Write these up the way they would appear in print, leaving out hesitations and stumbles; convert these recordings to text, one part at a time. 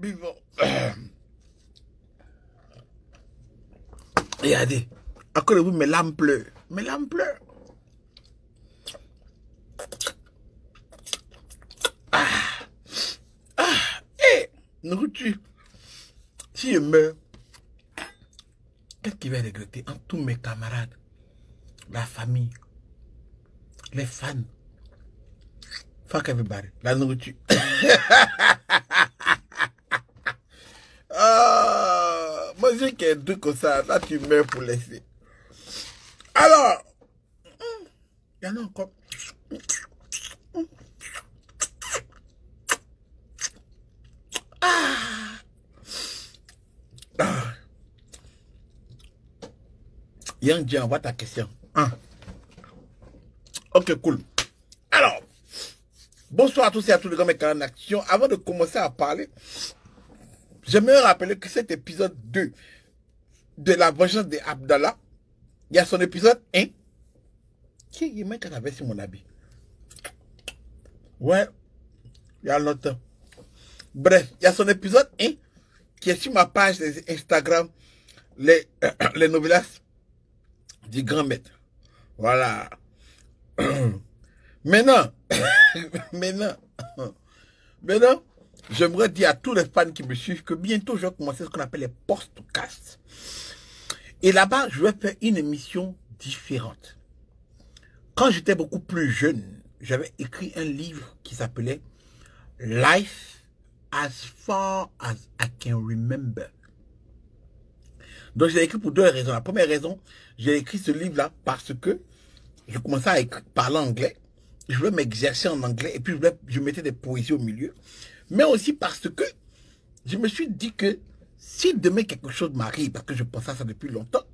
vivant. Regardez. Encore vous, mes larmes pleurent. Mes larmes pleurent. Nourriture. Si je meurs, qu'est-ce qui va regretter en tous mes camarades, la famille, les fans? Fuck everybody. La nourriture. Moi j'ai qu'un truc comme ça. Là tu meurs pour laisser. Alors, il y en a encore. Yang, envoie ta question. Ok, cool. Alors, bonsoir à tous et à tous les gars, mes canaux d'action. Avant de commencer à parler, j'aimerais rappeler que cet épisode 2 de la vengeance de Abdallah, il y a son épisode 1. Qui est même quand avait sur mon habit? Ouais, il y a longtemps. Bref, il y a son épisode 1 qui est sur ma page Instagram, les novelas du grand maître. Voilà. Maintenant, j'aimerais dire à tous les fans qui me suivent que bientôt je vais commencer ce qu'on appelle les podcasts. Et là-bas, je vais faire une émission différente. Quand j'étais beaucoup plus jeune, j'avais écrit un livre qui s'appelait Life as Far as I Can Remember. Donc, j'ai écrit pour deux raisons. La première raison, j'ai écrit ce livre-là parce que je commençais à parler anglais. Je voulais m'exercer en anglais et puis je mettais des poésies au milieu. Mais aussi parce que je me suis dit que si demain quelque chose m'arrive, parce que je pensais à ça depuis longtemps,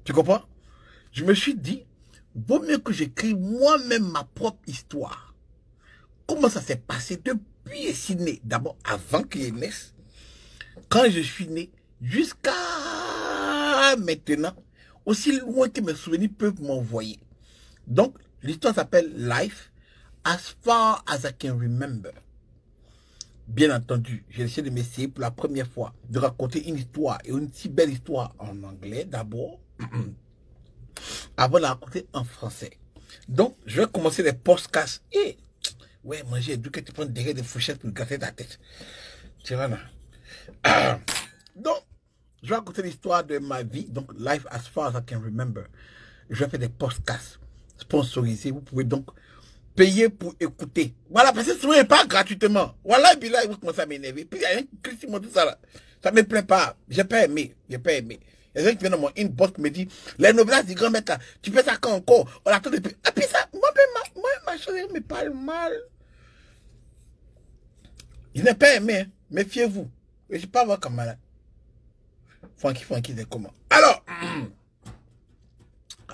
tu comprends? Je me suis dit, vaut mieux que j'écrive moi-même ma propre histoire. Comment ça s'est passé depuis je suis né, d'abord avant qu'il naisse, quand je suis né, jusqu'à maintenant, aussi loin que mes souvenirs peuvent m'envoyer. Donc, l'histoire s'appelle Life as Far as I Can Remember. Bien entendu, j'ai essayé de m'essayer pour la première fois de raconter une histoire, et une si belle histoire en anglais d'abord, avant de la raconter en français. Donc, je vais commencer les podcasts. Et, ouais, manger du que tu prends derrière des fourchettes pour gratter ta tête. Tu vois là. Donc, je vais raconter l'histoire de ma vie. Donc, Life as Far as I Can Remember. Je vais faire des podcasts sponsorisés. Vous pouvez donc payer pour écouter. Voilà, parce que ce n'est pas gratuitement. Voilà, et puis là, il va commencer à m'énerver. Puis il y a un Christy, tout ça là. Ça ne me plaît pas. J'ai pas aimé. J'ai pas aimé. Il y a quelqu'un qui vient dans mon inbox qui me dit, les novelas du grand maître là, tu fais ça quand encore? On attend depuis. Et puis ça, moi, ma chérie me parle mal. Je n'ai pas aimé, hein. Méfiez-vous. Je ne suis pas votre camarade. Francky, c'est comment? Alors,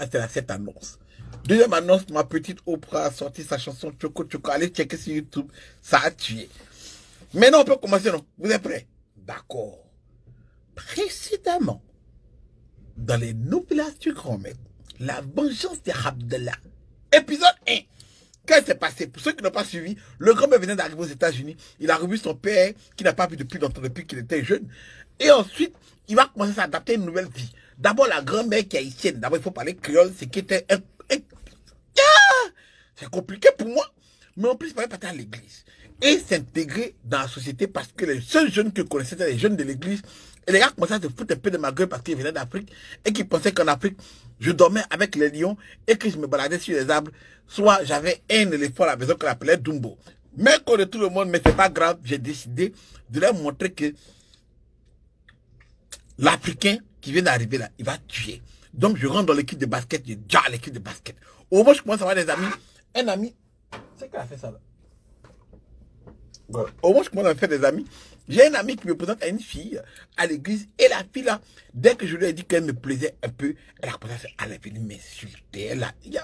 c'était cette annonce. Deuxième annonce, ma petite Oprah a sorti sa chanson Choco Choco. Allez checker sur YouTube, ça a tué. Maintenant, on peut commencer, non? Vous êtes prêts? D'accord. Précédemment, dans les novelas du grand maître, la vengeance de Abdallah, épisode 1. Qu'est-ce qui s'est passé? Pour ceux qui n'ont pas suivi, le grand maître venait d'arriver aux États-Unis. Il a revu son père, qui n'a pas vu depuis longtemps, depuis qu'il était jeune. Et ensuite, il va commencer à s'adapter à une nouvelle vie. D'abord, la grand-mère qui est haïtienne. D'abord, il faut parler créole, c'est qui était c'est compliqué pour moi. Mais en plus, il fallait partir à l'église. Et s'intégrer dans la société parce que les seuls jeunes que je connaissais étaient les jeunes de l'église. Et les gars commençaient à se foutre un peu de ma gueule parce qu'ils venaient d'Afrique. Et qu'ils pensaient qu'en Afrique, je dormais avec les lions et que je me baladais sur les arbres. Soit j'avais un éléphant à la maison qu'on appelait Dumbo. Mais quand de tout le monde, mais c'est pas grave, j'ai décidé de leur montrer que l'Africain qui vient d'arriver là, il va tuer. Donc je rentre dans l'équipe de basket, je dis à l'équipe de basket. Au moins je commence à avoir des amis. Un ami, c'est qui a fait ça là? Bon, au moins je commence à faire des amis. J'ai un ami qui me présente à une fille à l'église. Et la fille là, dès que je lui ai dit qu'elle me plaisait un peu, elle a commencé à aller venir m'insulter. Elle a dit,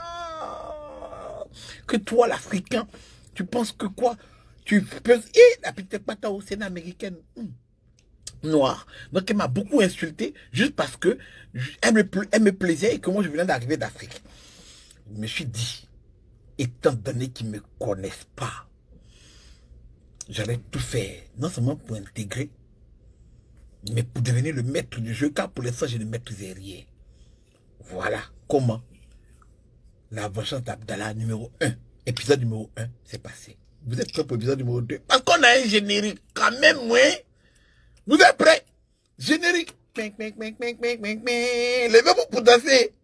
que toi l'Africain, tu penses que quoi? Tu peux... Et la petite pata au Sénat américaine. Noire. Donc elle m'a beaucoup insulté juste parce que elle me plaisait et que moi je venais d'arriver d'Afrique. Je me suis dit, étant donné qu'ils ne me connaissent pas, j'allais tout faire, non seulement pour intégrer, mais pour devenir le maître du jeu, car pour l'instant, je ne maîtrisais rien. Voilà comment la vengeance d'Abdallah numéro 1, épisode numéro 1, s'est passé. Vous êtes prêts pour l'épisode numéro 2? Parce qu'on a un générique quand même, ouais. Vous êtes prêts? Générique. Levez-vous pour danser.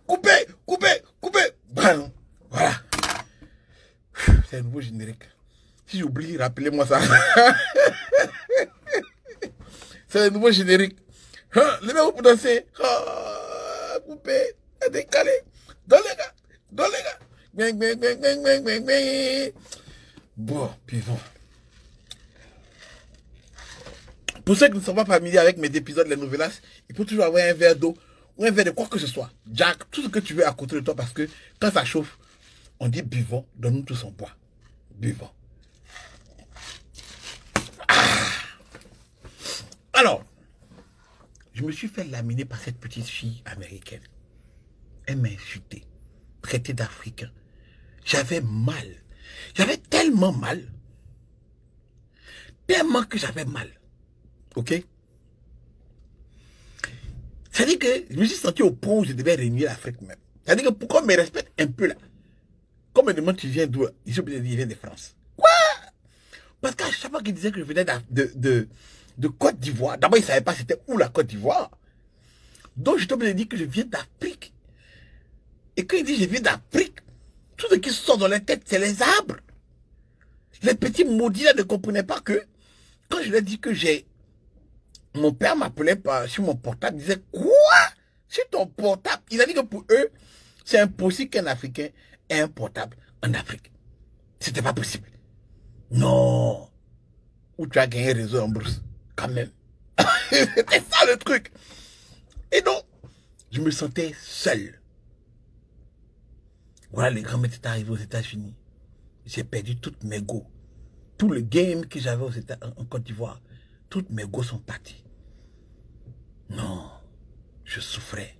Coupez, coupez, coupez. Voilà. C'est un nouveau générique. Si j'oublie, rappelez-moi ça. C'est un nouveau générique. Levez-vous pour danser. Coupez, décalé. Dans les gars, dans les gars. Bon, puis bon. Pour ceux qui ne sont pas familiers avec mes épisodes, les novellas, il faut toujours avoir un verre d'eau ou un verre de quoi que ce soit. Jack, tout ce que tu veux à côté de toi, parce que quand ça chauffe, on dit buvons, donne-nous tous son bois. Buvons. Alors, je me suis fait laminer par cette petite fille américaine. Elle m'a insulté, traité d'Africain. J'avais mal. J'avais tellement mal. Tellement que j'avais mal. Ok? C'est-à-dire que je me suis senti au point où je devais régner l'Afrique même. C'est-à-dire que pourquoi on me respecte un peu là? Quand on me demande tu viens d'où? Je viens de France. Quoi? Parce qu'à chaque fois qu'il disait que je venais de Côte d'Ivoire, d'abord il ne savait pas c'était où la Côte d'Ivoire. Donc je t'ai dit que je viens d'Afrique. Et quand il dit je viens d'Afrique, tout ce qui sort dans la tête, c'est les arbres. Les petits maudits là ne comprenaient pas que quand je leur ai dit que j'ai... Mon père m'appelait sur mon portable, il disait quoi? Sur ton portable? Il a dit que pour eux, c'est impossible qu'un Africain ait un portable en Afrique. C'était pas possible. Non. Ou tu as gagné un réseau en bourse, quand même. C'était ça le truc. Et donc, je me sentais seul. Voilà, les grands maîtres étaient arrivés aux États-Unis. J'ai perdu toutes mes go. Tout le game que j'avais en Côte d'Ivoire, toutes mes go sont partis. Non, je souffrais.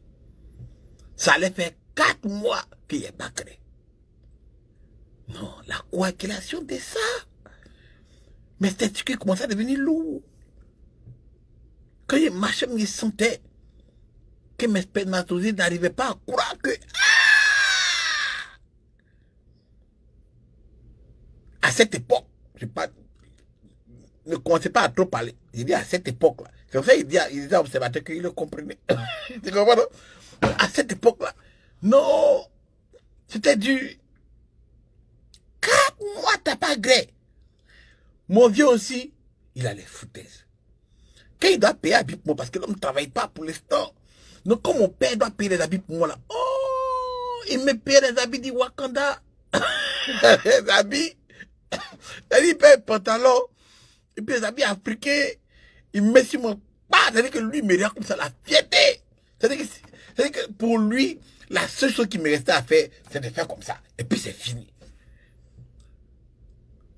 Ça allait faire 4 mois qu'il n'y ait pas créé. Non, la coagulation de ça. Mes testicules commençaient à devenir lourds. Quand je marchais, je sentais que mes spermatozoïdes n'arrivaient pas à croire que... À cette époque, ne commencez pas à trop parler. Il dit à cette époque-là. C'est pour ça qu'il disait à l'observateur qu'il le comprenait. Tu comprends, non? À cette époque-là. Non. C'était du 4 mois, t'as pas gré. Mon vieux aussi, il a les foutaises. Quand il doit payer habits pour moi, parce que l'homme ne travaille pas pour l'instant. Donc, quand mon père doit payer les habits pour moi, là, oh, il me paye les habits du Wakanda. Les habits. Il paye un pantalon. Et puis les habits africains, il met sur mon pas. C'est-à-dire que lui, il me regarde comme ça, la fierté. C'est-à-dire que pour lui, la seule chose qui me restait à faire, c'est de faire comme ça. Et puis c'est fini.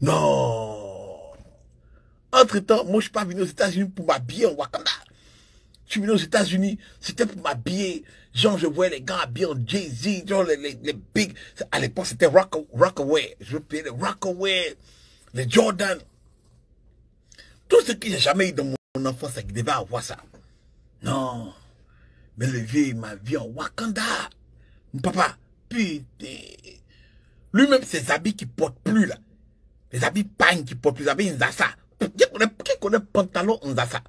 Non. Entre-temps, moi, je ne suis pas venu aux États-Unis pour m'habiller en Wakanda. Je suis venu aux États-Unis, c'était pour m'habiller. Genre, je voyais les gars habillés en Jay-Z, genre les big. À l'époque, c'était Rockaway. Je veux payer les Rockaway, les Jordan. Tout ce que j'ai jamais eu dans mon enfance, c'est qu'il devait avoir ça. Non. Mais le vieux, il m'a vu en Wakanda. Mon papa, putain. Lui-même, ses habits qu'il porte plus, là. Les habits pagne qu'il porte plus, les habits Nzasa. Qui connaît pantalon Nzasa?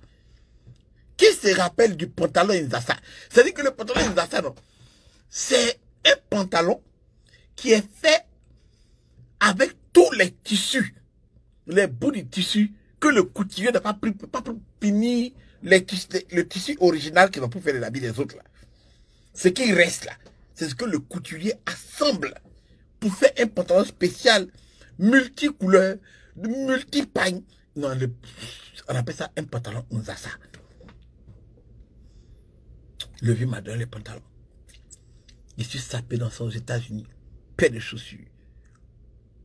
Qui se rappelle du pantalon Nzasa? C'est-à-dire que le pantalon Nzasa, non. C'est un pantalon qui est fait avec tous les tissus. Les bouts du tissu que le couturier n'a pas pu finir le tissu original qui va pour faire les habits des autres là. Ce qui reste là, c'est ce que le couturier assemble pour faire un pantalon spécial, multicouleur, de multi-pagnes. Non, on appelle ça un pantalon Unzasa. Le vieux m'a donné les pantalons. Je suis sapé dans ça aux États-Unis. Paire de chaussures.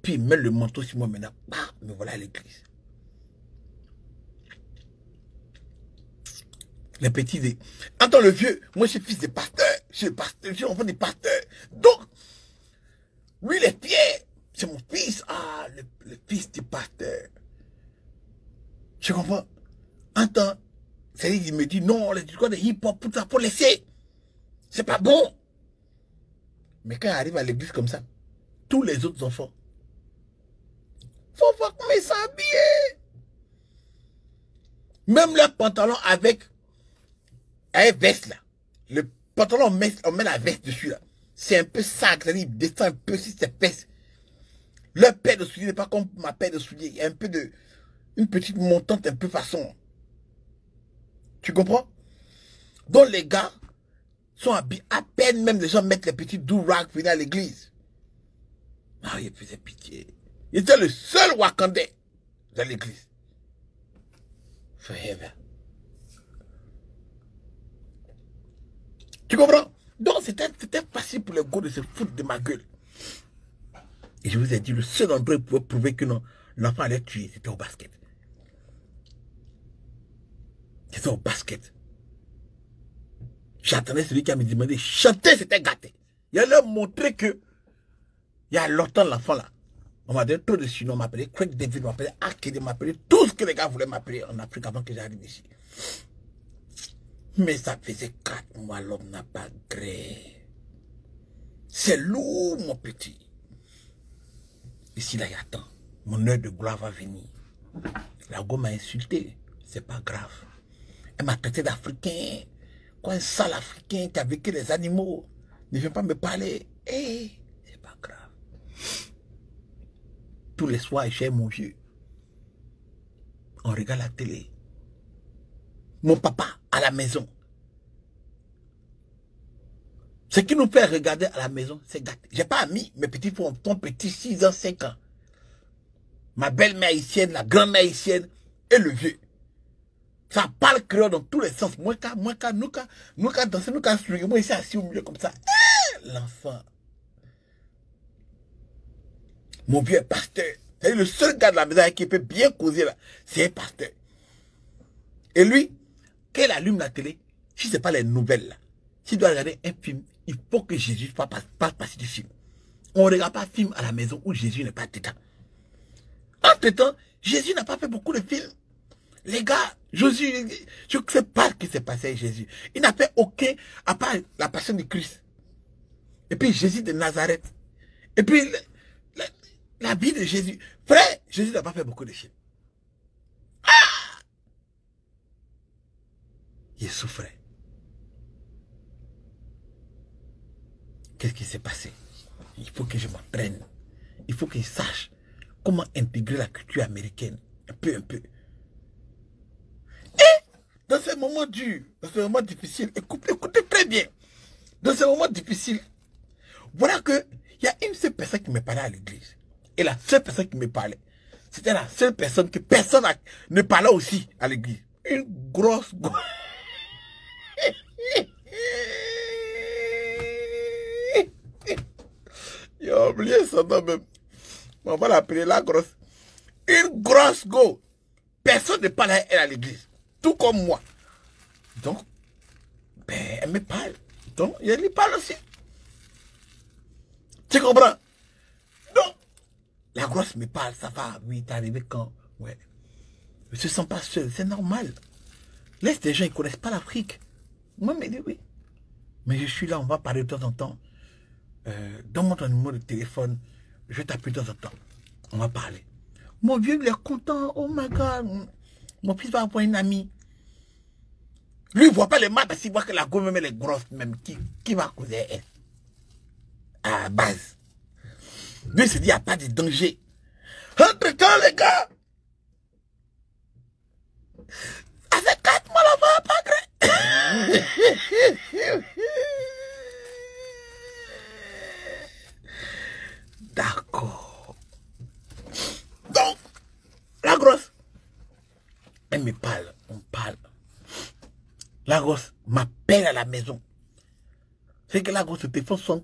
Puis il met le manteau sur moi maintenant. Bah, me voilà à l'église. Les petits. Attends, le vieux, moi je suis fils de pasteur. Je suis pasteur, je suis enfant de pasteur. Donc, lui, les pieds, c'est mon fils. Ah, le fils du pasteur. Je comprends. Attends, c'est-à-dire qu'il me dit non, les discours de hip-hop, tout ça, faut laisser. C'est pas bon. Mais quand il arrive à l'église comme ça, tous les autres enfants, faut voir comment ils s'habillent. Même leur pantalon avec veste là. Le pantalon, on met la veste dessus là. C'est un peu sale, c'est-à-dire il descend un peu si c'est fesses. Leur paire de souliers n'est pas comme ma paire de souliers. Il y a un peu de... une petite montante un peu façon. Tu comprends? Donc les gars sont habillés. À peine même les gens mettent les petits do-rag pour venir à l'église. Ah, il faisait pitié. Il était le seul Wakandais dans l'église. Forever. Tu comprends? Donc c'était facile pour les gars de se foutre de ma gueule. Et je vous ai dit, le seul endroit où il pouvait prouver que l'enfant allait tuer, c'était au basket. C'était au basket. J'attendais celui qui a me demandé, chanter, c'était gâté. Il allait montrer que, il y a longtemps l'enfant là, on m'a donné trop de surnoms, on m'appelait Craig David, on m'appelait Arkady, on m'appelait tout ce que les gars voulaient m'appeler en Afrique avant que j'arrive ici. Mais ça faisait 4 mois, l'homme n'a pas gré. C'est lourd, mon petit. Ici, là, il attend. Mon heure de gloire va venir. La go m'a insulté. C'est pas grave. Elle m'a traité d'Africain. Quoi, un sale Africain qui a vécu les animaux. Ne viens pas me parler. Eh, c'est pas grave. Tous les soirs, chez mon vieux, on regarde la télé. Mon papa, à la maison. Ce qui nous fait regarder à la maison, c'est gâté. J'ai pas ami, mes petits font ton petit 6 ans, 5 ans. Ma belle-mère haïtienne, la grand-mère haïtienne et le vieux. Ça parle créole dans tous les sens. Moi, nous, danser, nous, swinguer. Moi, ici, assis au milieu comme ça. L'enfant. Mon vieux est pasteur. C'est le seul gars de la maison qui peut bien causer là. C'est un pasteur. Et lui, quand il allume la télé, si ce n'est pas les nouvelles là, s'il doit regarder un film, il faut que Jésus passe passer du film. On ne regarde pas un film à la maison où Jésus n'est pas dedans. Entre-temps, Jésus n'a pas fait beaucoup de films. Les gars, Jésus, je ne sais pas ce qui s'est passé avec Jésus. Il n'a fait aucun, à part la passion de Christ. Et puis Jésus de Nazareth. Et puis la vie de Jésus. Frère, Jésus n'a pas fait beaucoup de films. Ah! Il souffrait. Qu'est-ce qui s'est passé? Il faut que je m'entraîne. Il faut que je sache comment intégrer la culture américaine. Un peu. Et dans ces moments durs, dans ces moments difficiles, écoutez très bien. Dans ces moments difficiles, voilà que il y a une seule personne qui me parlait à l'église. Et la seule personne qui me parlait, c'était la seule personne que personne ne parlait aussi à l'église. Une grosse... Il a oublié son nom même. On va l'appeler la grosse. Une grosse go. Personne ne parle à elle à l'église. Tout comme moi. Donc, ben, elle me parle. Donc, elle lui parle aussi. Tu comprends? Donc, la grosse me parle, ça va. Oui, t'es arrivé quand? Ouais. Je ne se sens pas seul, c'est normal. Laisse des gens, ils ne connaissent pas l'Afrique. Moi, je me dis oui. Mais je suis là, on va parler de temps en temps. Donne-moi ton numéro de téléphone, je vais t'appeler de temps en temps. On va parler. Mon vieux, il est content. Oh my God. Mon fils va avoir une amie. Lui, il ne voit pas les maths parce qu'il voit que la gomme même elle est grosse même. Qui va causer elle? À la base. Lui, il se dit, il n'y a pas de danger. Entre-temps, les gars. Avec 4 mois, la va pas gré. D'accord. Donc, Elle me parle, on parle. La grosse m'appelle à la maison. C'est que la grosse téléphone sonne.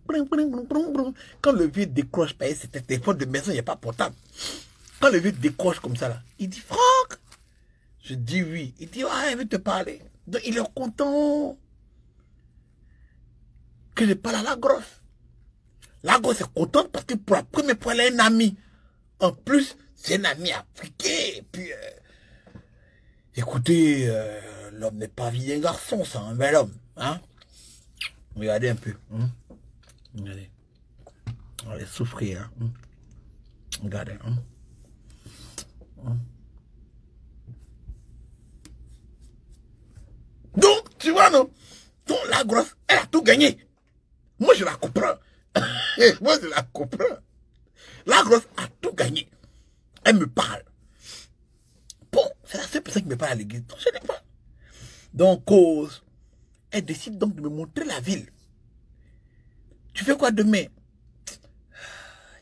Quand le vieux décroche, c'était un téléphone de maison, il n'y a pas portable. Quand le vieux décroche comme ça, là, il dit, Franck. Je dis oui. Il dit, ah, il veut te parler. Donc, il est content que je parle à la grosse. La grosse est contente parce que pour la première fois, elle a un ami. En plus, c'est un ami africain. Et puis, écoutez, l'homme n'est pas vilain garçon, c'est un bel homme. Hein? Regardez un peu. Hein? Regardez. On va souffrir. Hein? Regardez. Hein? Hein? Donc, tu vois, non? Donc, la grosse, elle a tout gagné. Moi, je la comprends. Moi, je la comprends. La grosse a tout gagné. Elle me parle. Bon, c'est la seule personne qui me parle à l'église. Donc, je n'ai pas. Donc, cause, elle décide donc de me montrer la ville. Tu fais quoi demain?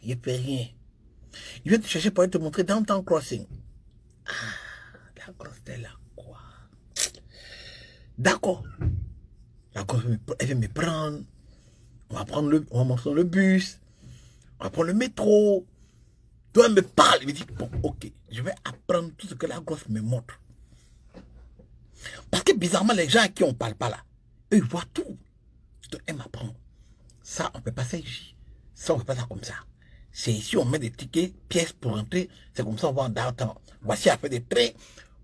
Il ne fait rien. Il vient te chercher pour te montrer Downtown Crossing. Ah, la grosse, elle est là, quoi? D'accord. La grosse, elle vient me prendre. On va monter dans le bus. On va prendre le métro. Donc, elle me parle. Elle me dit, bon, ok, je vais apprendre tout ce que la grosse me montre. Parce que bizarrement, les gens à qui on ne parle pas là, eux, ils voient tout. Donc, elle m'apprend. Ça, on ne peut pas ça ici. Ça, on ne peut pas ça comme ça. C'est ici, on met des tickets, pièces pour rentrer. C'est comme ça, on va en downtown. Voici après des trains.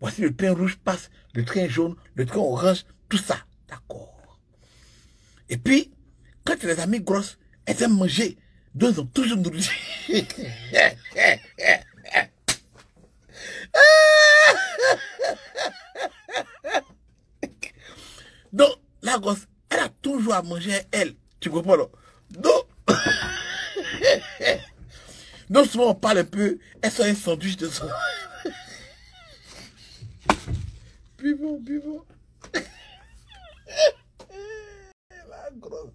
Voici le train rouge passe, le train jaune, le train orange, tout ça. D'accord. Et puis, quand les amis grosses, elles aiment manger. Donc, ils ont toujours nourri. Donc, la grosse, elle a toujours à manger, elle. Tu comprends, là? Donc, donc, souvent, on parle un peu. Elle soit un sandwich de son. Buvons, buvons. La grosse.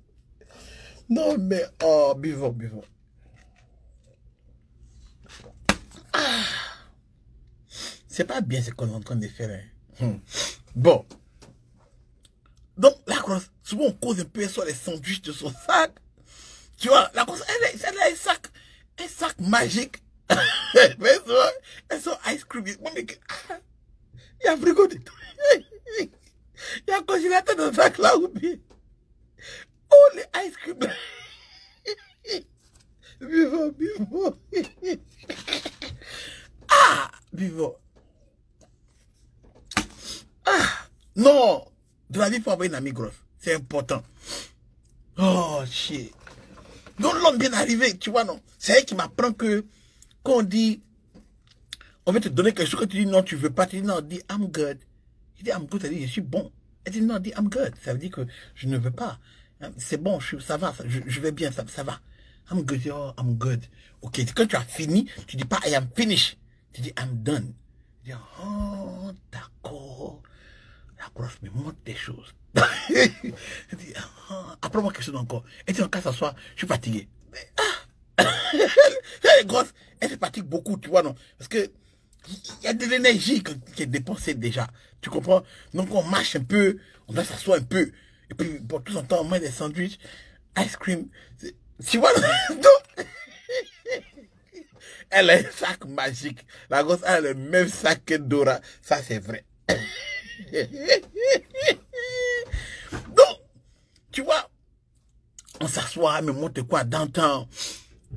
Non, mais, oh, buvons, buvons. Ah. C'est pas bien ce qu'on est en train de faire. Hein. Bon. Donc, la grosse, souvent on cause un peu sur les sandwichs de son sac. Tu vois, la grosse, elle a un sac magique. Mais souvent, elles sont ice cream. Il y a frigo de tout. Il y a un congélateur dans le sac là ou bien. Oh, les ice cream. Vivons, vivons. Ah, vivons. Ah, non. De la vie, il faut avoir une amie grosse. C'est important. Oh, shit. Donc, l'homme vient d'arriver, tu vois, non. C'est elle qui m'apprend que, quand on dit, on veut te donner quelque chose, que tu dis non, tu veux pas, tu dis non, dis I'm good. Il dit I'm good, ça dit je suis bon. Elle dit non, dis I'm good. Ça veut dire que je ne veux pas. C'est bon, ça va, je vais bien, ça va. I'm good, oh, I'm good. Ok, quand tu as fini, tu dis pas I am finished. Tu dis I'm done. Tu dis, oh, d'accord. La grosse me montre des choses. Elle dit, apprends-moi quelque chose encore. Elle dit, en cas s'asseoir, je suis fatigué. Elle est grosse, elle se fatigue beaucoup, tu vois, non? Parce que il y a de l'énergie qui est dépensée déjà. Tu comprends? Donc on marche un peu, on doit s'asseoir un peu. Et puis, pour tout son temps, on mange des sandwichs, ice cream. Tu vois, donc, elle a un sac magique. La grosse a le même sac que Dora. Ça, c'est vrai. Donc, tu vois, on s'assoit, me montre quoi downtown,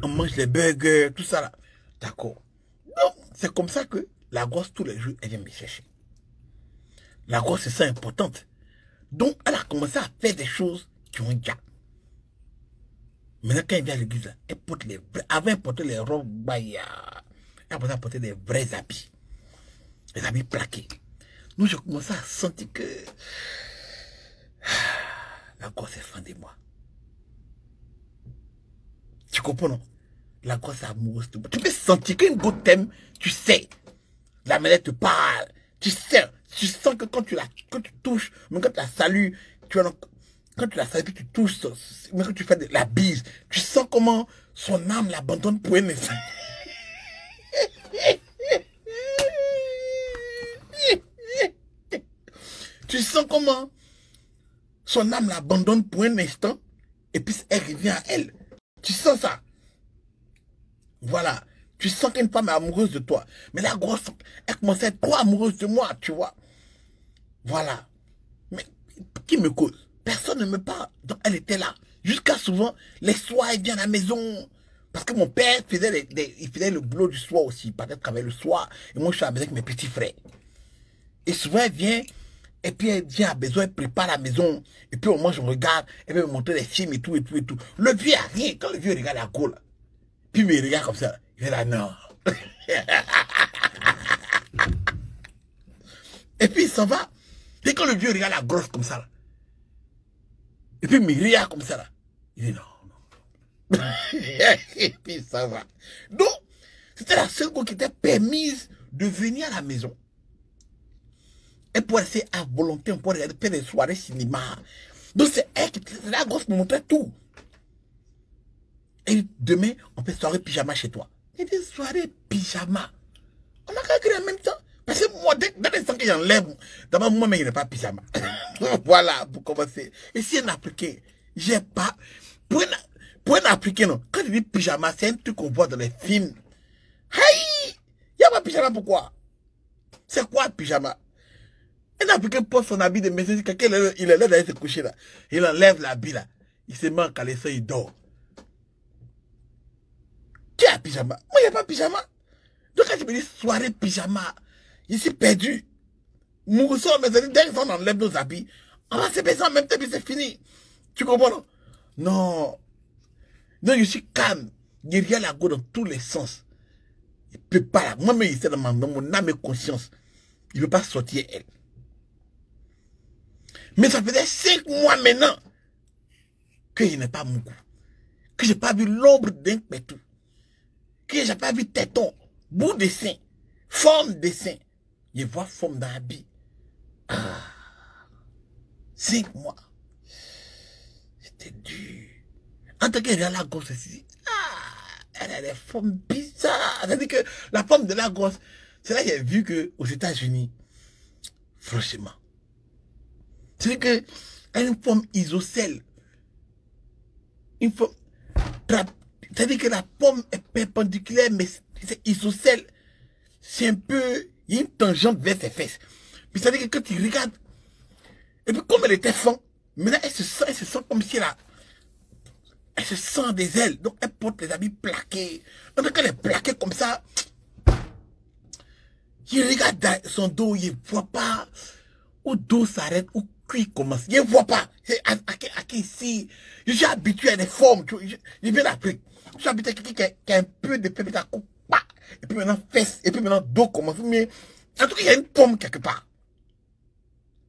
on mange les burgers, tout ça là. D'accord. Donc, c'est comme ça que la grosse, tous les jours, elle vient me chercher. La grosse, c'est ça importante. Donc, elle a commencé à faire des choses qui ont déjà. Maintenant, quand elle vient à l'église, elle porte les vrais, avant elle portait les robes baya. Elle a commencé à porter des vrais habits. Les habits plaqués. Nous, je commençais à sentir que la grosse est fan de moi. Tu comprends, non? La grosse est amoureuse de moi. Tu peux sentir qu'une goutte t'aime, tu sais. La mêlée te parle. Tu sais. Tu sens que quand tu touches, même quand tu la salues, tu vois, quand tu la salues, tu touches, même quand tu fais la bise, tu sens comment son âme l'abandonne pour un instant. Tu sens comment son âme l'abandonne pour un instant et puis elle revient à elle. Tu sens ça. Voilà. Tu sens qu'une femme est amoureuse de toi. Mais la grosse, elle commence à être trop amoureuse de moi, tu vois. Voilà. Mais qui me cause? Personne ne me parle. Donc elle était là. Jusqu'à souvent, les soirs, elle vient à la maison. Parce que mon père faisait, il faisait le boulot du soir aussi. Peut-être travaillait le soir. Et moi, je suis à la maison avec mes petits frères. Et souvent, elle vient. Et puis, elle vient à la maison, elle prépare la maison. Et puis, au moins, je regarde. Elle veut me montrer les films et tout, et tout, et tout. Le vieux a rien. Quand le vieux regarde la cour, puis il me regarde comme ça. Il fait là, non. Et puis, il s'en va. Et quand le vieux regarde la grosse comme ça, là, et puis il me regarde comme ça, là, il dit non, non. Et puis, il s'en va. Donc, c'était la seule fois qui était permise de venir à la maison. Elle pouvait rester à volonté, on pouvait regarder, faire des soirées cinéma. Donc, c'est elle qui, la grosse me montrait tout. Et demain, on fait soirée pyjama chez toi. Et des soirées pyjama. On a calculé en même temps. Parce que moi, dans l'instant que j'enlève, d'abord, moi-même, il n'est pas pyjama. Voilà, pour commencer. Et si un Africain, j'ai pas. Pour un Africain, non, quand il dit pyjama, c'est un truc qu'on voit dans les films. Aïe! Il n'y a pas pyjama, pourquoi? C'est quoi le pyjama? Un Africain porte son habit de médecin, quelqu'un, il est là d'aller se coucher là. Il enlève l'habit là. Il se met en caleçon, il dort. Qui a pyjama? Moi, il n'y a pas pyjama. Donc, quand tu me dis soirée pyjama, je suis perdu. Nous sommes, mais dès qu'on enlève nos habits, on va se baiser en même temps, puis c'est fini. Tu comprends, non? Non. Donc, je suis calme. Il y a la go dans tous les sens. Il ne peut pas. Moi-même, il sait dans mon âme et conscience. Il ne peut pas sortir elle. Mais ça faisait 5 mois maintenant que je n'ai pas mon goût. Que je n'ai pas vu l'ombre d'un pétou. Que je n'ai pas vu téton, bout de sein, forme de sein. Je vois forme d'habit. 5 mois. C'était dur. En tant que la grosse ici, elle a des formes bizarres. C'est-à-dire que la forme de la grosse, c'est là que j'ai vu qu'aux États-Unis, franchement, c'est-à-dire qu'elle a une forme isocèle. Une forme. C'est-à-dire que la pomme est perpendiculaire, mais c'est isocèle. C'est un peu. Il y a une tangente vers ses fesses. Puis c'est-à-dire que quand tu regardes. Et puis comme elle était fin, maintenant elle se sent comme si elle se sent des ailes. Donc elle porte les habits plaqués. Donc quand elle est plaquée comme ça, il regarde son dos, il ne voit pas où dos s'arrête, où cuit commence. Il ne voit pas. C'est ici. Je suis habitué à des formes. Je viens d'Afrique. Je suis habitué à quelqu'un qui a un peu de pépite à coupe. Et puis maintenant, fesses. Et puis maintenant, dos commence. Mais en tout cas, il y a une forme quelque part.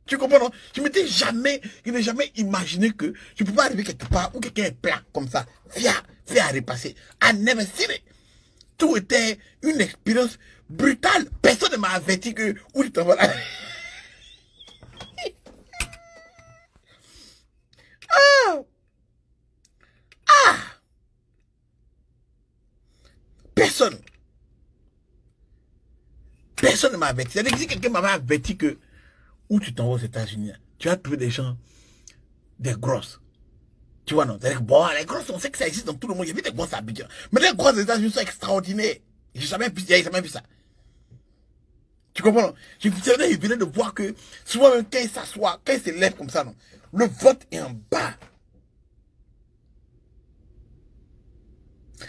Tu comprends, non? Je n'ai jamais imaginé que je ne peux pas arriver quelque part où quelqu'un est plat comme ça. Fait à repasser. I never seen it. Tout était une expérience brutale. Personne ne m'a averti que où tu t'en vas là. Personne. Personne ne m'a averti. C'est-à-dire que si quelqu'un m'avait averti que où tu t'en vas aux États-Unis, tu vas trouver des gens, des grosses. Tu vois, non? C'est-à-dire que bon, les grosses, on sait que ça existe dans tout le monde. J'ai vu des grosses habitudes. Mais les grosses des États-Unis sont extraordinaires. J'ai jamais vu ça. Tu comprends, non? Je venais de voir que souvent, même quand il s'assoit, quand il se lève comme ça, non, le vote est en bas.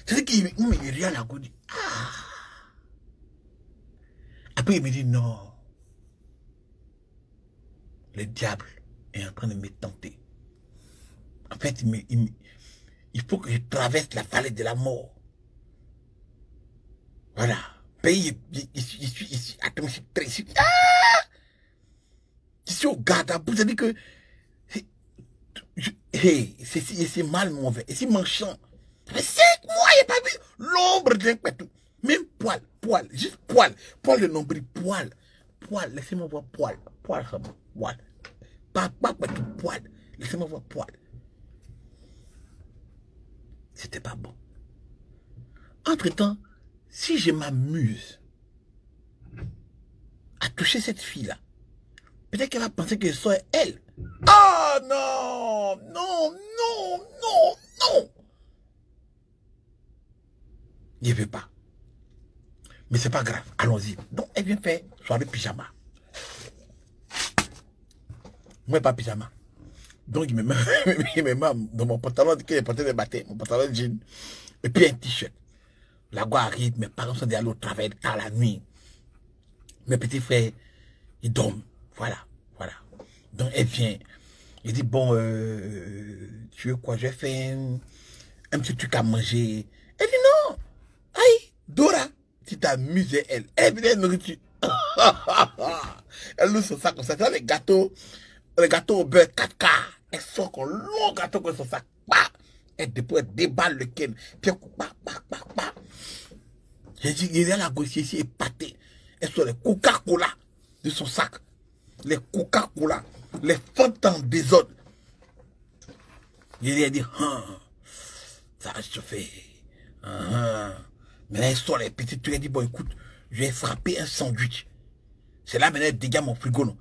C'est-à-dire qu'il me regarde la gauche. Après, il me dit non. Le diable est en train de me tenter. En fait, il faut que je traverse la vallée de la mort. Voilà. Pays, je suis, attends, je suis au garde à bout. C'est-à-dire que c'est mal mauvais. Et c'est manchant. Ça fait 5 mois, il n'y a pas vu l'ombre d'un pétou. Même poil, juste poil. Poil de nombril, poil. Laissez-moi voir poil. Poil, ça va, poil. Pas pétou, poil. Laissez-moi voir poil. C'était pas bon. Entre-temps, si je m'amuse à toucher cette fille-là, Peut-être qu'elle va penser que ce soit elle. Ah non, non, non, non, non. Il ne veut pas. Mais c'est pas grave, allons-y. Donc, elle vient faire soirée pyjama. Moi, pas pyjama. Donc, il me met dans mon pantalon que j'ai porté de matin, mon pantalon de jean, et puis un t-shirt. La go arrive, mes parents sont allés au travail tard la nuit. Mes petits frères, ils dorment. Voilà, voilà. Donc, elle vient. Elle dit, bon, tu veux quoi? Je vais faire un petit truc à manger. Elle dit, non. Aïe, Dora, tu t'amuses, elle. Elle vient de nourriture. Elle ouvre son sac comme ça. Tu vois les gâteaux au beurre 4K. Elle sort comme long gâteau comme son sac. Elle déballe le ken. Puis elle j'ai dit, il y a la gauche ici épatée. Elle sort les Coca-Cola de son sac. Les Coca-Cola. Les fentes en désordre. Il a dit, ça va chauffer. Mais là, elle sort les petits trucs. Elle dit, bon, écoute, je vais frapper un sandwich. C'est là, maintenant, elle dégage mon frigo, non.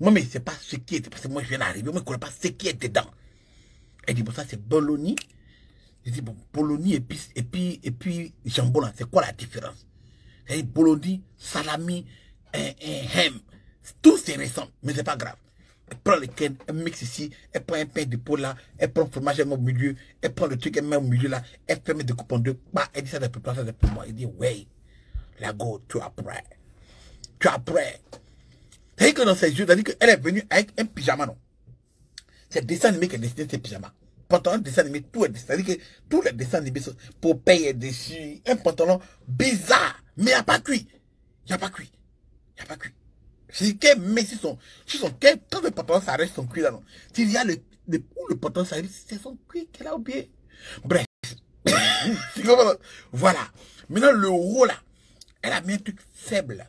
Moi, mais c'est pas ce qui était, parce que moi, je viens d'arriver, moi, je ne connais pas ce qui est dedans. Elle dit, bon, ça, c'est bologna. Je dis, bon, bologna et puis jambon, là, c'est quoi la différence? Elle dit, bologna, salami, ham. Tout c'est récent, mais c'est pas grave. Elle prend le ken, elle mixe ici, elle prend un pain de peau là, elle prend le fromage, elle met au milieu, elle prend le truc, elle met au milieu là, elle fait mettre des coupes en deux, elle dit ça c'est pour toi, ça c'est pour moi. Elle dit, ouais, la go, tu es prêt. Tu es prêt. C'est-à-dire que dans ses yeux, c'est-à-dire qu'elle est venue avec un pyjama, non. C'est le dessin animé qui est dessiné, c'est pyjama. Pantalon, dessin animé, tout est dessiné. C'est-à-dire que tous les dessins animés, pour payer dessus, un pantalon bizarre, mais il n'y a pas cuit. Il n'y a pas cuit. Il n'y a pas cuit. C'est qu'elle met sur son quand le pantalon s'arrête son cuir là, non. S'il y a le pantalon s'arrête, c'est son cuir qu'elle a oublié. Bref. Voilà. Maintenant, le haut là, elle a mis un truc faible.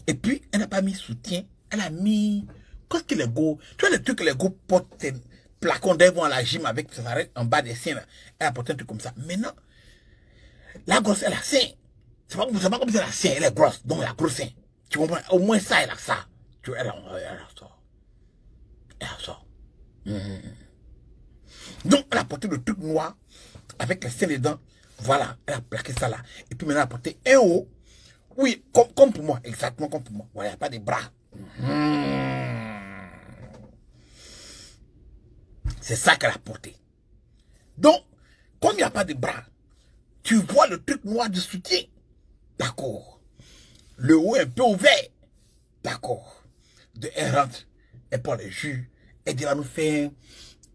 Et puis, elle n'a pas mis soutien. Elle a mis, qu'est-ce que les gars, tu vois les trucs que les gars portent, ces placons d'elles vont à la gym avec, ça s'arrête en bas des seins là. Elle a porté un truc comme ça. Maintenant, la grosse, elle a sein. C'est pas comme si elle a sein, elle est grosse, donc elle a gros sein. Tu comprends? Au moins ça, elle a ça. Tu vois, elle a ça. Elle a ça. Donc, elle a porté le truc noir avec les seins dedans. Voilà, elle a plaqué ça là. Et puis maintenant, elle a porté un haut. Oui, comme pour moi, exactement comme pour moi. Voilà, il n'y a pas de bras. C'est ça qu'elle a porté. Donc, comme il n'y a pas de bras, tu vois le truc noir du soutien. D'accord. Le haut est un peu ouvert. D'accord. Elle rentre, elle prend les jus. Elle dit, elle va nous faire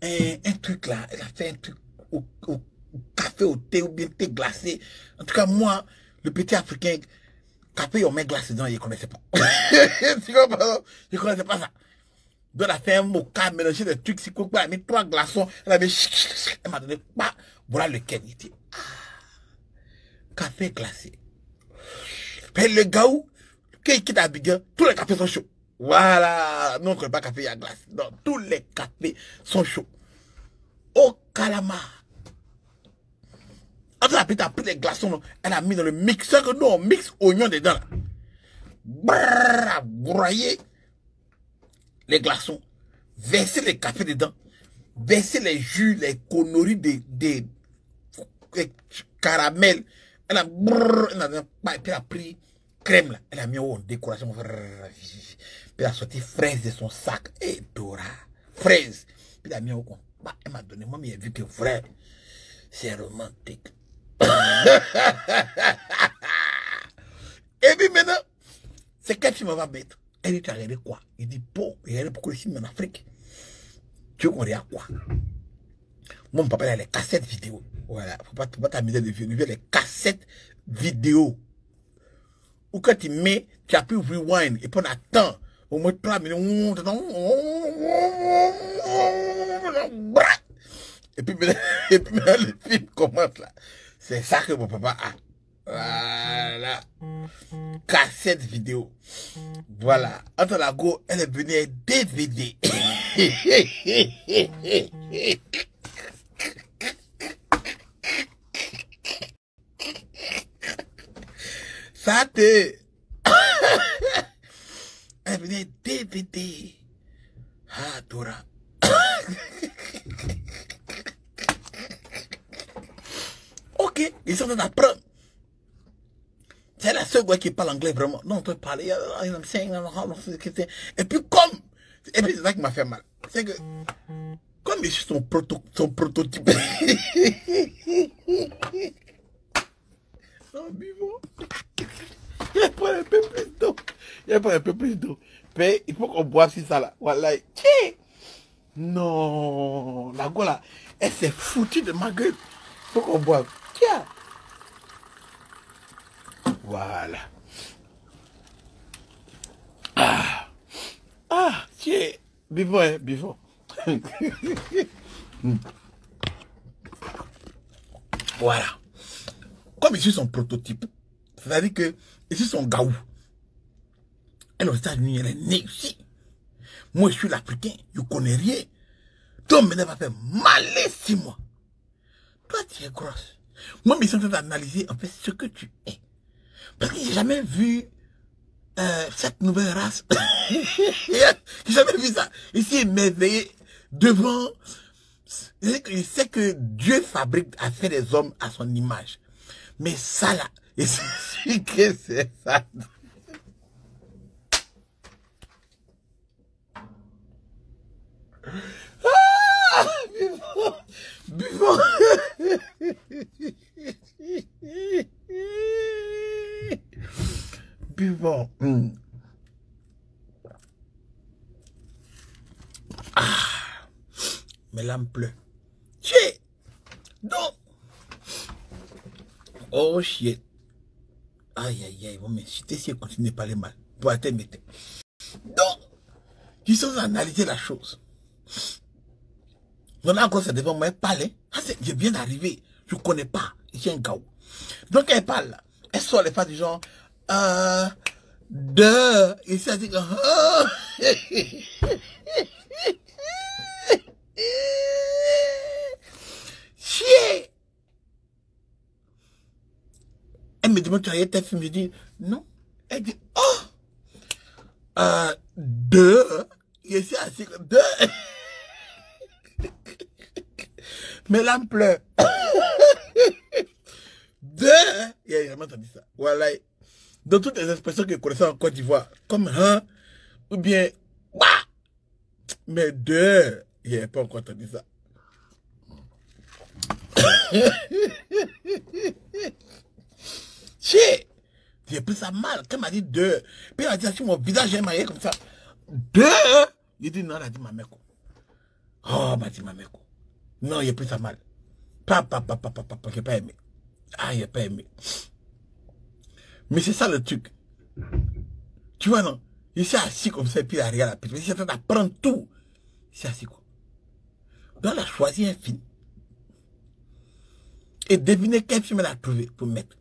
un truc là. Elle a fait un truc au café, au thé ou bien thé glacé. En tout cas, moi, le petit africain, café, on met glacé dedans, il ne connaissait pas. Tu comprends? Il ne connaissait pas ça. Donc, elle a fait un mocha, mélangé des trucs, elle a mis 3 glaçons, elle a mis, elle m'a donné, voilà lequel. Il dit, café glacé. Mais le gars qui quitte Abidjan, tous les cafés sont chauds. Voilà. Non, on ne connaît pas café à glace. Non, tous les cafés sont chauds. Au calamar. Quand la petite a pris les glaçons, elle a mis dans le mixeur que nous on mixe oignon dedans. Broyer les glaçons, verser les cafés dedans, verser les jus, les conneries des caramels. Elle a pris crème là. Elle a mis en décoration. Puis elle a sorti fraise de son sac. Et Dora, fraise. Puis elle a mis au compte. Elle m'a donné. Moi, j'ai vu que vrai, c'est romantique. Et puis maintenant, c'est quel film on va mettre? Elle dit, tu as regardé quoi? Il dit, bon, il regarde beaucoup de films en Afrique. Tu veux qu'on regarde quoi? Moi, mon papa, il a les cassettes vidéo. Voilà, faut pas t'amuser de vieux, les cassettes vidéo. Ou quand tu mets, tu appuies rewind et puis on attend au moins 3 minutes. Et puis maintenant, le film commence là. C'est ça que mon papa a. Voilà. Cassette vidéo. Voilà. Entre la go, elle est venue DVD. Ça te... devenait DVD. Ah, Dora. Ok, ils sont en train d'apprendre. C'est la seule qui parle anglais vraiment. Non, on peut parler. Et puis comme... Et puis c'est ça qui m'a fait mal. C'est que... Comme je suis son prototype... Non, vivant. Il a pas un peu plus d'eau. Il a pas un peu plus d'eau. Mais il faut qu'on boive si ça là. Voilà. Non. La go là, elle s'est foutue de ma gueule. Il faut qu'on boive. Tiens. Voilà. Ah, tiens. Buvons, hein, buvons. Voilà. Comme je suis son prototype, c'est-à-dire que je suis son gaou. Elle aux États-Unis, elle est née ici. Moi, je suis l'Africain, je ne connais rien. Toi, maintenant, va faire mal 6 mois. Toi, tu es grosse. Moi, je suis en train d'analyser en fait ce que tu es. Parce que j'ai jamais vu cette nouvelle race. J'ai jamais vu ça. Ici, émerveillé devant. Il sait que Dieu fabrique, a fait des hommes à son image. Mais ça là, et c'est que c'est ça. Ah, buvons, buvons. Ah, mes larmes pleurent. Donc, oh shit. Aïe aïe aïe, bon mais si tu continues à parler mal, pour être mettre. Donc, ils sont analyser la chose. On a encore ça devant moi, parler. Ah, je viens d'arriver, je ne connais pas, j'ai un gaou. Donc elle parle, elle sort les phrases du genre, et ça dit que, chier. Elle me demande, tu as regardé tel film, je dis, non. Elle dit, oh, et c'est assis, mais l'âme pleure. Il a jamais entendu ça. Voilà. Dans toutes les expressions que je connaissais en Côte d'Ivoire, comme hein, ou bien bah, mais il n'a pas encore entendu ça. J'ai pris ça mal. Quand elle m'a dit puis elle a dit sur mon visage, j'ai maillé comme ça. J'ai dit non, elle a dit ma mère. Oh, elle m'a dit ma mère. Non, il a pris ça mal. Papa, j'ai pas aimé. Ah, il n'a pas aimé. Mais c'est ça le truc. Tu vois, non? Il s'est assis comme ça, et puis il a regardé la piste. Il s'est en train d'apprendre tout. Il s'est assis quoi? Donc, elle a choisi un film. Et devinez quel film elle a trouvé pour mettre.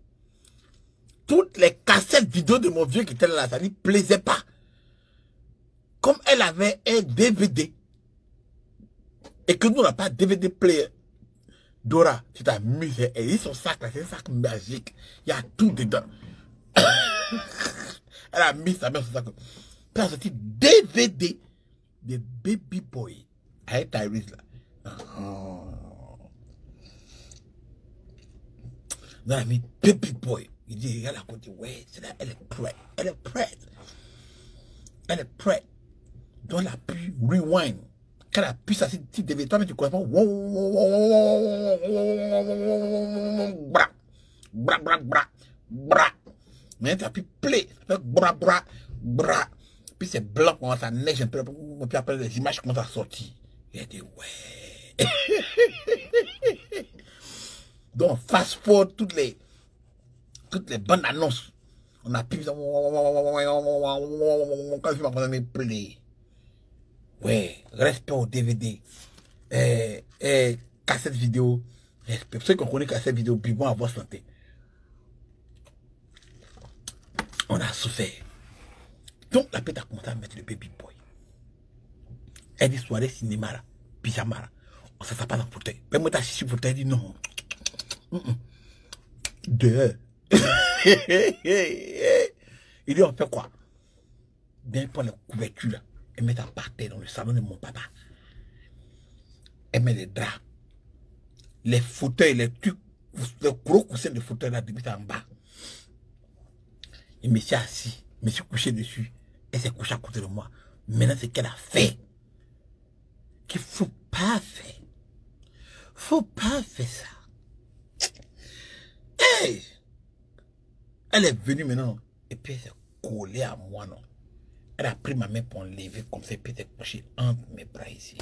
Toutes les cassettes vidéo de mon vieux qui était là, ça ne lui plaisait pas. Comme elle avait un DVD. Et que nous, on n'a pas de DVD player. Dora, tu t'amuses. Elle dit son sac là, c'est un sac magique. Il y a tout dedans. Elle a mis sa main sur ça. Puis elle a sorti DVD de Baby Boy. Avec Tyrese là. Elle a mis Baby Boy. Il dit, regarde à côté, ouais, c'est là, elle est prête. Elle est prête. Elle est prête. Donc elle a pu rewind. Quand elle a pu ça, c'est petit DVD, toi, mais tu comprends. Bra, bra, bra, bra, bra. Mais tu as pu play. Bra, bra, bra. Puis c'est blanc, quand ça neige un peu. Puis après, les images commencent à sortir. Il a dit, ouais. Donc, fast forward toutes les bonnes annonces. On a pu. Quand je m'a play. Ouais, respect au DVD. Cassette vidéo. Respect. Ceux qui connaissent cassette vidéo, puis bon, avoir santé. On a souffert. Donc, la pète a commencé à mettre le Baby Boy. Elle dit soirée cinéma là, pyjama là. On s'en pas dans le fauteuil. Mais moi, t'as assis sur le fauteuil, elle dit non. Il dit, on fait quoi? Bien pour les couvertures là. Elle met à par terre dans le salon de mon papa. Elle met les draps. Les fauteuils, les trucs, les gros coussins de fauteuils là, depuis en bas. Et me suis assis, me suis couché dessus. Elle s'est couchée à côté de moi. Maintenant, c'est qu'elle a fait. Qu'il ne faut pas faire. Faut pas faire ça. Hey! Elle est venue maintenant. Et puis elle s'est collée à moi, non. Elle a pris ma main pour enlever comme ça. Et puis elle s'est couchée entre mes bras ici.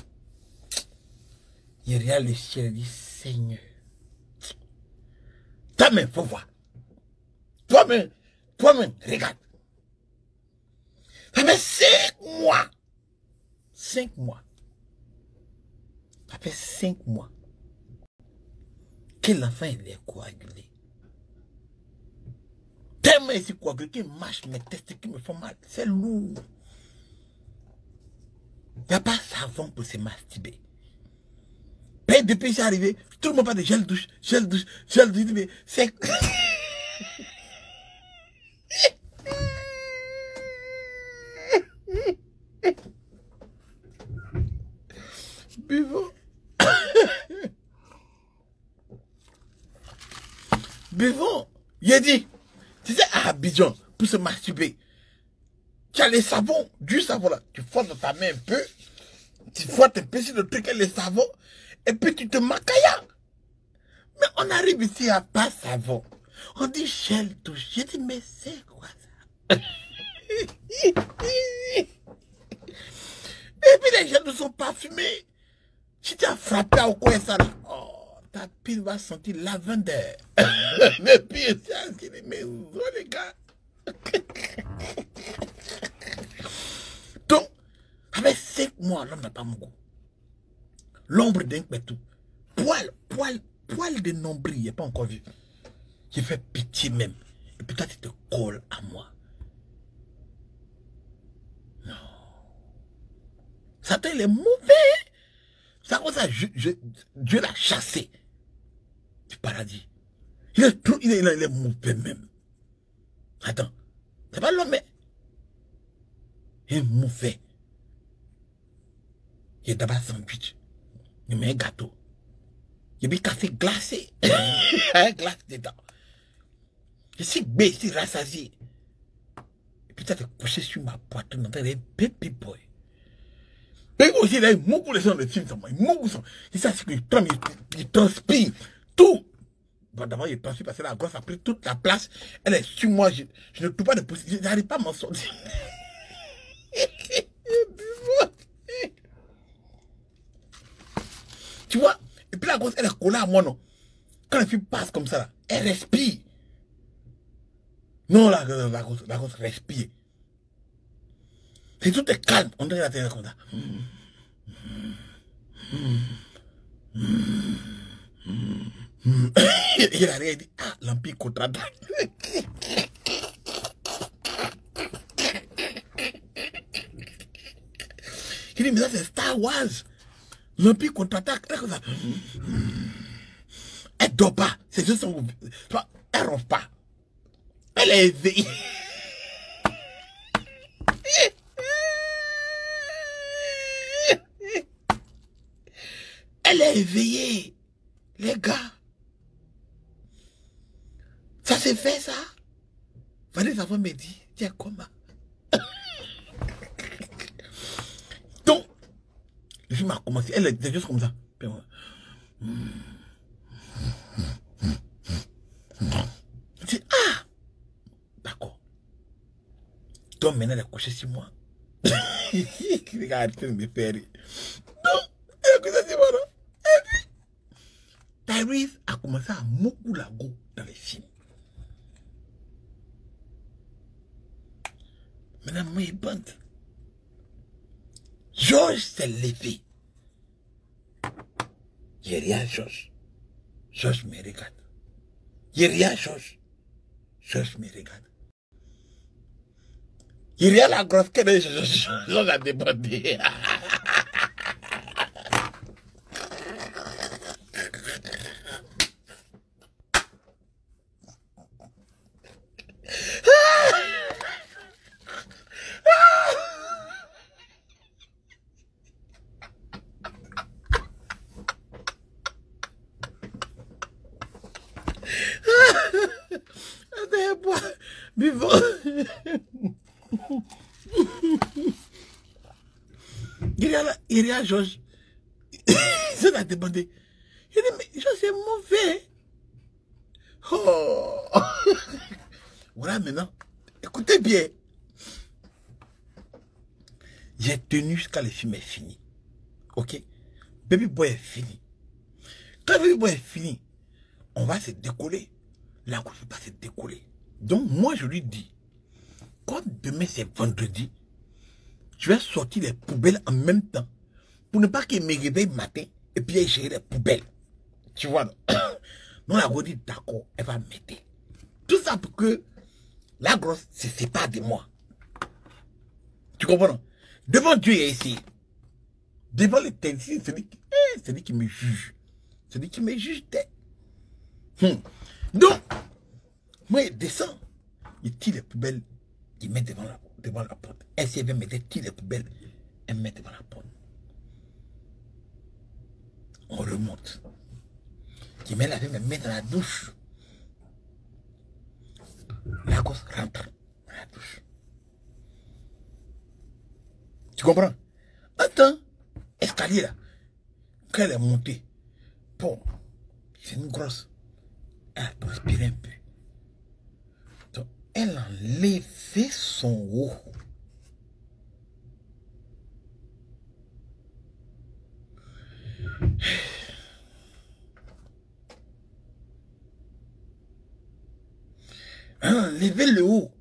Il regarde le ciel et dit, Seigneur. Toi-même, faut voir. Toi-même, regarde. Ça fait 5 mois. 5 mois. Ça fait 5 mois. Que l'enfant il est coagulé. Tellement il est coagulé qu'il marche mes testes qui me font mal. C'est lourd. Il n'y a pas de savon pour se masturber. Mais depuis que c'est arrivé, tout le monde parle de gel douche, gel douche, gel douche. Mais c'est... Buvons. Buvons. Il a dit, tu sais, à Abidjan, pour se masturber, tu as les savons, du savon là, tu frottes dans ta main un peu, tu frottes un peu sur le truc et les savons, et puis tu te macailles. Mais on arrive ici à pas savon. On dit gel douche. J'ai dit, mais c'est quoi ça? Et puis les gels ne sont pas fumés. Si tu as frappé au coin ça là, oh, ta pile va sentir lavender. Mais puis c'est les maisons, les gars. Donc, avec 5 mois, l'homme n'a pas mon goût. L'ombre d'un tout. Poil de nombril, il n'est pas encore vu. J'ai fait pitié même. Et puis toi, tu te colles à moi. Non. Satan, il est mauvais. C'est comme ça, Dieu l'a chassé du paradis. Il est mauvais même. Attends, c'est pas l'homme, mais il est mauvais. Il est d'abord sandwich. Il met un gâteau. Il met un café glacé. Un glace dedans. Je suis bé, je suis rassasié. Et puis tu te couché sur ma poitrine dans un baby boy. Et aussi, il a beaucoup de gens de films sur moi. Beaucoup de gens. Et ça, c'est qu'il transpire tout. Bon, d'abord, il transpire parce que la grosse a pris toute la place. Elle est sur moi. Je ne peux pas de possibilité. Je n'arrive pas à m'en sortir. Tu vois? Et puis la grosse, elle est collée à moi, non? Quand la fille passe comme ça, là, elle respire. Non, la grosse respire. C'est tout est calme. On dirait la télé comme ça. Il a rien dit. Ah, l'Empire contre-attaque. Il dit, mais ça c'est Star Wars. L'Empire contre-attaque. Elle dort pas. Ses yeux sont... Elle ronfle pas. Elle est éveillée. Elle est éveillée. Les gars. Ça s'est fait, ça. Vanessa avant me dit, tiens, comment? Donc, le film a commencé. Elle est juste comme ça. Je dis, ah, d'accord. Donc maintenant, elle est couchée sur moi. Regarde, elle me fait rire. Donc, elle est couchée sur moi. Tyrese a commencé à beaucoup la go dans les films. Maintenant, moi, il bande. Georges s'est levé. Il n'y a rien, Georges. Georges me regarde. Il n'y a rien, Georges. Georges me regarde. Il y a la grosse que Georges a débordé. Vivant. Il y a Georges. Il a demandé. Il dit, mais Georges, c'est mauvais. Oh. Voilà maintenant. Écoutez bien. J'ai tenu jusqu'à le film est fini. Ok? Baby Boy est fini. Quand Baby Boy est fini, on va se décoller. La cour ne va pas se décoller. Donc moi je lui dis, quand demain c'est vendredi, je vais sortir les poubelles en même temps. Pour ne pas qu'il me réveille matin et puis il gérer les poubelles. Tu vois? Donc la grosse dit d'accord, elle va m'aider. Tout ça pour que la grosse se sépare de moi. Tu comprends? Devant Dieu et ici. Devant les techniciens, c'est lui qui me juge. C'est lui qui me juge. Donc, moi, il descend. Il tire les poubelles. Il met devant la porte. Elle s'est mettre tire les poubelles. Elle met devant la porte. On remonte. Il met la vie, me met dans la douche. La gosse rentre dans la douche. Tu comprends? Attends, escalier là. Quand elle est montée, bon, c'est une grosse. Elle a transpiré un peu. Donc, elle a levé son haut. Elle a levé le haut.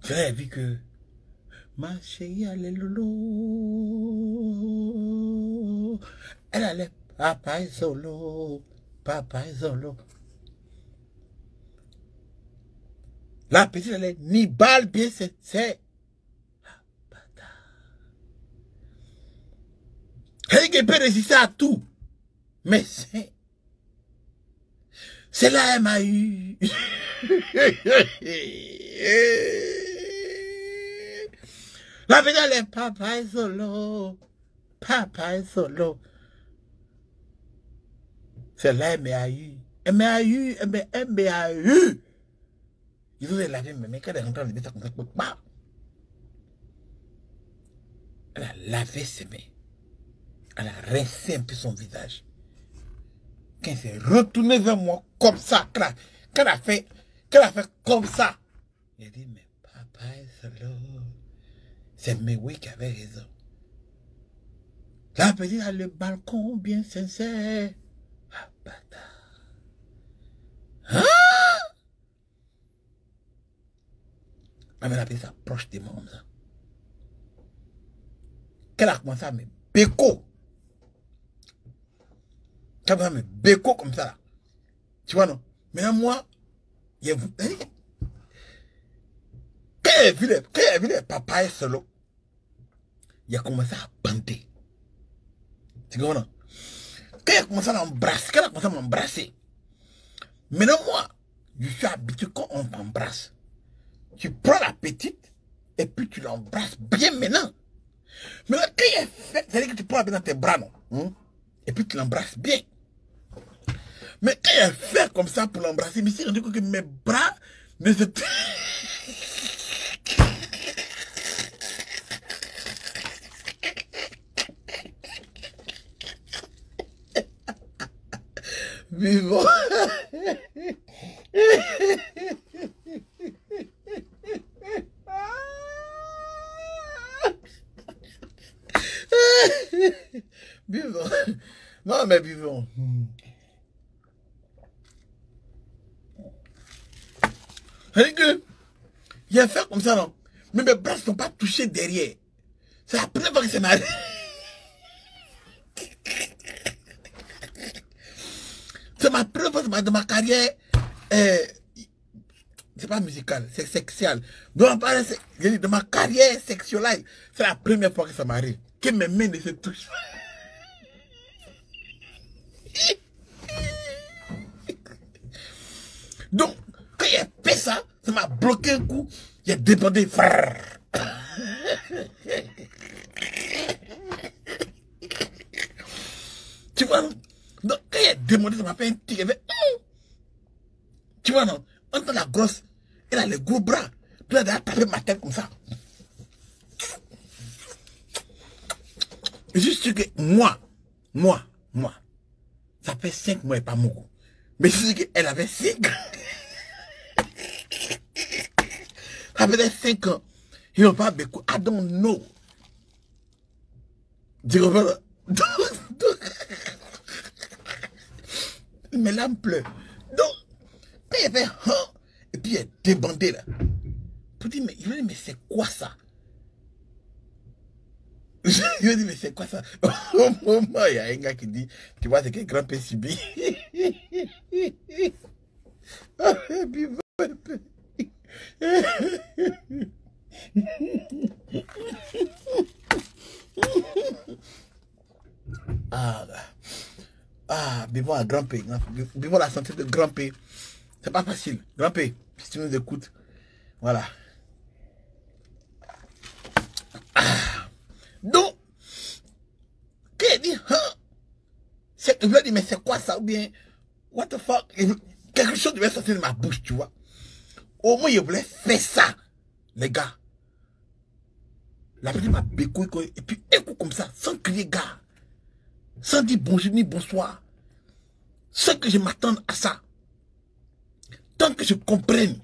J'ai vu que ma chérie allait lolo. Elle allait papa est solo. Papa est solo. La petite allait ni balle bien c'est. Elle peut résister à tout. Mais c'est là elle m'a eu. La petite allait papa est solo. Papa est solo. C'est là elle m'a eu. Elle m'a eu. Elle m'a eu. Ils ont lavé, mais quand elle est rentrée dans le bêta comme ça, elle a lavé ses mains. Elle a rincé un peu son visage. Quand elle s'est retournée vers moi comme ça, quand elle a fait comme ça, elle a dit, mais papa est solo. C'est Mewi qui avait raison. La petite a le balcon bien sincère. Ah, bâtard. Hein? La petite s'approche de moi comme ça. Qu'elle a commencé à me béco. Elle a commencé à me béco comme ça. Là. Tu vois, non? Maintenant, moi, quand elle a vu les papas solo, il a commencé à bander. Tu comprends, non? Quand elle a commencé à m'embrasser, maintenant, moi, je suis habitué quand on t'embrasse. Tu prends la petite et puis tu l'embrasses bien maintenant. Maintenant, quand elle fait, c'est-à-dire que tu prends la petite dans tes bras, non? Et puis tu l'embrasses bien. Mais quand elle fait comme ça pour l'embrasser, je me suis rendu compte que mes bras ne se... Vivant. Vivant. Non, mais vivant. C'est que, il a fait comme ça, non? Mais mes bras ne sont pas touchés derrière. C'est la première fois que ça m'arrive. C'est ma première fois de ma carrière. C'est pas musical, c'est sexuel. De ma carrière sexuelle, c'est la première fois que ça m'arrive. Que mes mains ne se touchent pas. Donc, quand il a fait ça, ça m'a bloqué un coup. Il a débordé. Tu vois, donc quand il a demandé, ça m'a fait un tic. Tu vois, non? Entre la grosse, elle a les gros bras. Puis elle a tapé ma tête comme ça. Je suis que moi, ça fait 5 mois et pas beaucoup. Mais je suis qu'elle avait 5 ans. Ça faisait 5 ans. Ils n'ont pas beaucoup. I don't know. Tu comprends? Mais là, me pleure. Donc, quand il fait et puis elle est débandée là. Pour dire, mais c'est quoi ça? Je lui dis, mais c'est quoi ça? Au moment, il y a un gars qui dit, tu vois, c'est que grand-père subit. Vivons à grand-père. Vivons la santé de grand-père. C'est pas facile. Grand-père, si tu nous écoutes, voilà. Donc, quand il dit, je lui dis, mais c'est quoi ça? Ou bien, what the fuck? Quelque chose devait sortir de ma bouche, tu vois. Au moins, il voulait faire ça, les gars. La petite m'a bécouille, et puis écoute comme ça, sans crier gars. Sans dire bonjour ni bonsoir. Sans que je m'attende à ça. Tant que je comprenne.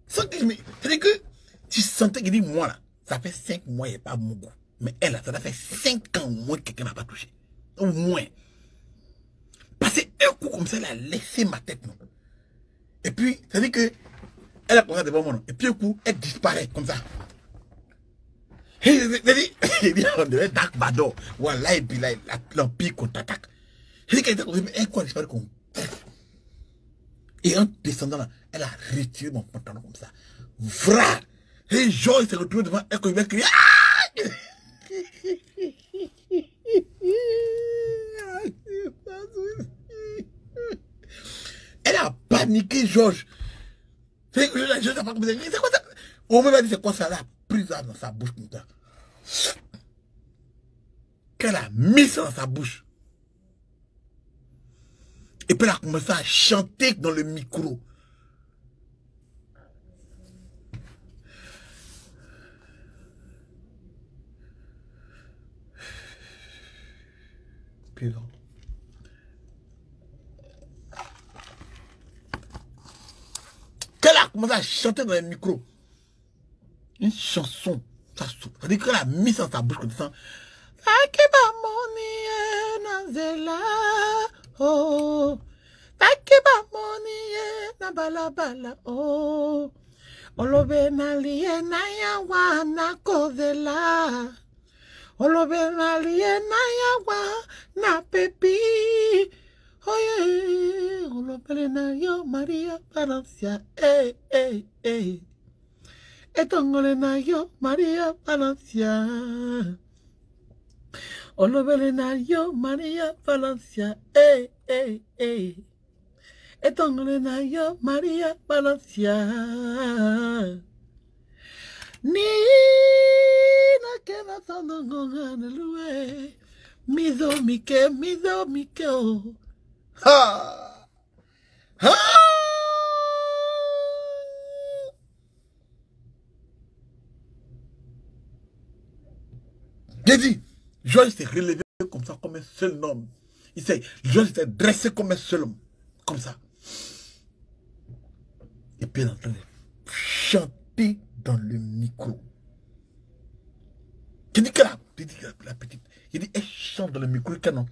Sans que je me... C'est-à-dire que tu sentais qu'il dit, moi là, ça fait 5 mois, il n'y a pas mon goût. Mais elle, ça fait 5 ans au moins que quelqu'un n'a pas touché. Au moins. Parce qu'un coup comme ça, elle a laissé ma tête. Non? Et puis, c'est-à-dire que elle a commencé devant moi. Non? Et puis un coup, elle disparaît comme ça. Il dit, on dirait Dark Vador. Voilà, et puis là, l'Empire contre-attaque. Il dit qu'elle était comme ça, mais elle quoi disparaît comme... Et en descendant là, elle a retiré mon pantalon comme ça. Vra! Et Jean, il s'est retrouvé devant elle quand il va crier. Elle a paniqué, Georges. C'est quoi ça? On m'a dit c'est quoi ça? Elle a pris ça dans sa bouche comme ça. Qu'elle a mis ça dans sa bouche. Et puis elle a commencé à chanter dans le micro. Puis là. Qu'elle a commencé à chanter dans le micro. Une chanson. Ça veut dire qu'elle a mis ça dans sa bouche comme ça. Oh, takiba moni na balabala oh, olobe na liye na yawa na kozela, olobe na liye na yawa na pepi, oye, olobe na yo Maria Valencia, etongole na yo Maria Valencia. Olobele na yo Maria Valencia, etongole na yo Maria Valencia. Ni na kena sanonga na luwe, mizo mike oh. Ha! Ha! J'ai dit, Georges s'est relevé comme ça, comme un seul homme. Georges s'est dressé comme un seul homme. Comme ça. Et puis elle est en train de chanter dans le micro. J'ai dit que la petite, j'ai dit, elle chante dans le micro, canon.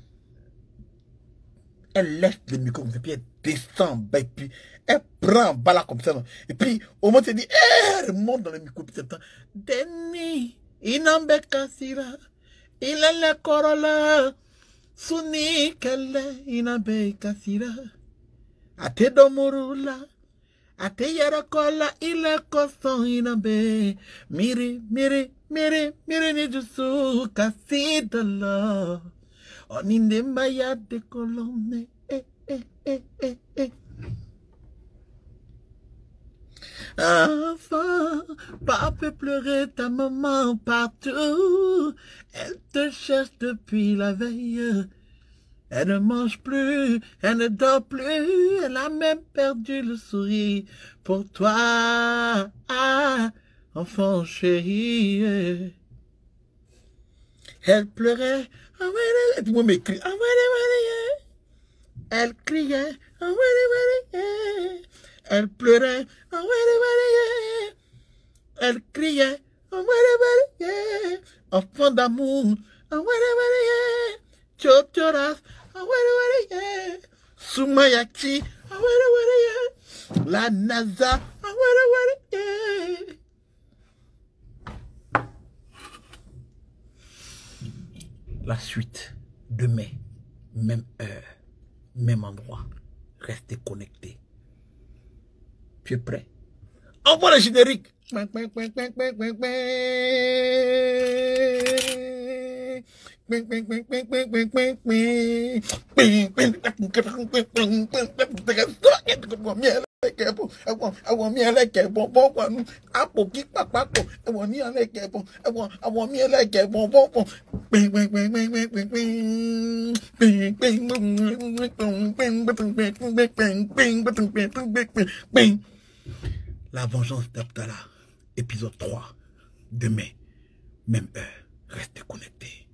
Elle laisse le micro comme ça, puis elle descend en bas, et puis elle prend en bas là comme ça. Non? Et puis au moment où elle dit, elle remonte dans le micro, puis elle entend, Denis, inambe kasira. Ilele korola suni kele inabe kasira ate domurula ate yarakola ile koson inabe miri ni jusu kasidala oninde mbaya de kolone Enfant, pas peut pleurer ta maman partout. Elle te cherche depuis la veille. Elle ne mange plus, elle ne dort plus, elle a même perdu le sourire pour toi, enfant chéri. Elle pleurait, et puis moi m'écris, elle criait, elle pleurait, elle criait, enfant d'amour, chochoras, Soumayaki, la NASA, la suite, demain, même heure, même endroit, restez connectés. Tu es prêt? Envoie le générique. La vengeance d'Abdallah, épisode 3, demain, même heure, restez connectés.